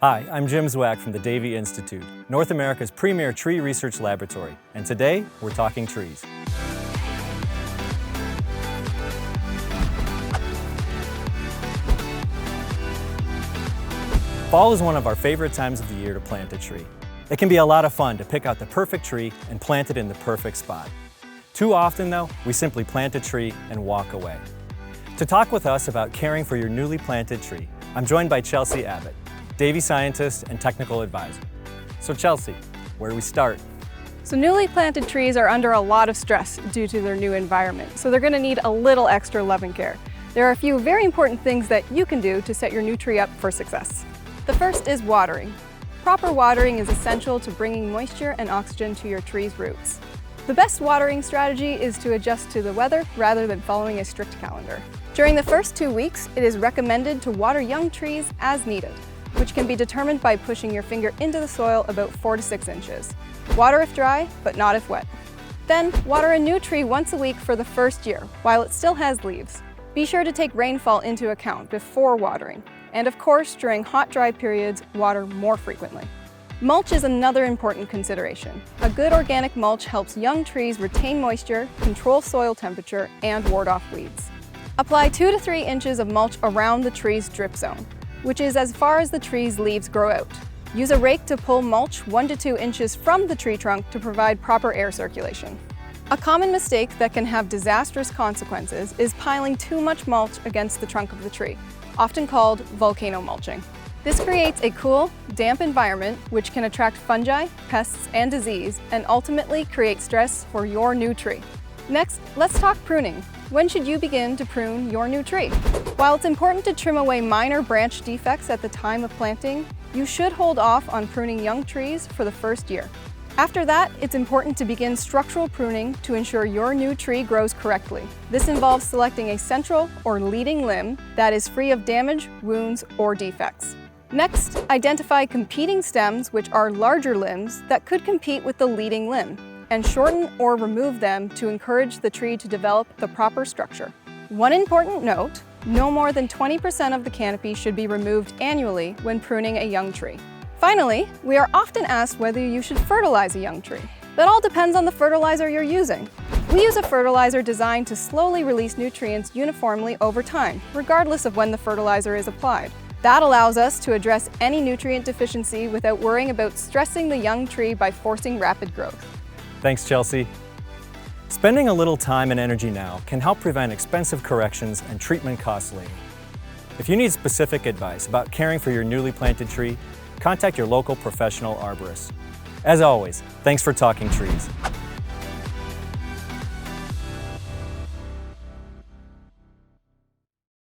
Hi, I'm Jim Zwack from the Davey Institute, North America's premier tree research laboratory, and today we're talking trees. Fall is one of our favorite times of the year to plant a tree. It can be a lot of fun to pick out the perfect tree and plant it in the perfect spot. Too often, though, we simply plant a tree and walk away. To talk with us about caring for your newly planted tree, I'm joined by Chelsea Abbott, Davey scientist and technical advisor. So Chelsea, where do we start? So newly planted trees are under a lot of stress due to their new environment, so they're going to need a little extra love and care. There are a few very important things that you can do to set your new tree up for success. The first is watering. Proper watering is essential to bringing moisture and oxygen to your tree's roots. The best watering strategy is to adjust to the weather rather than following a strict calendar. During the first 2 weeks, it is recommended to water young trees as needed, which can be determined by pushing your finger into the soil about 4 to 6 inches. Water if dry, but not if wet. Then, water a new tree once a week for the first year, while it still has leaves. Be sure to take rainfall into account before watering. And of course, during hot, dry periods, water more frequently. Mulch is another important consideration. A good organic mulch helps young trees retain moisture, control soil temperature, and ward off weeds. Apply 2 to 3 inches of mulch around the tree's drip zone, which is as far as the tree's leaves grow out. Use a rake to pull mulch 1 to 2 inches from the tree trunk to provide proper air circulation. A common mistake that can have disastrous consequences is piling too much mulch against the trunk of the tree, often called volcano mulching. This creates a cool, damp environment which can attract fungi, pests, and disease, and ultimately create stress for your new tree. Next, let's talk pruning. When should you begin to prune your new tree? While it's important to trim away minor branch defects at the time of planting, you should hold off on pruning young trees for the first year. After that, it's important to begin structural pruning to ensure your new tree grows correctly. This involves selecting a central or leading limb that is free of damage, wounds, or defects. Next, identify competing stems, which are larger limbs that could compete with the leading limb, and shorten or remove them to encourage the tree to develop the proper structure. One important note, no more than 20% of the canopy should be removed annually when pruning a young tree. Finally, we are often asked whether you should fertilize a young tree. That all depends on the fertilizer you're using. We use a fertilizer designed to slowly release nutrients uniformly over time, regardless of when the fertilizer is applied. That allows us to address any nutrient deficiency without worrying about stressing the young tree by forcing rapid growth. Thanks, Chelsea. Spending a little time and energy now can help prevent expensive corrections and treatment costs later. If you need specific advice about caring for your newly planted tree, contact your local professional arborist. As always, thanks for talking trees.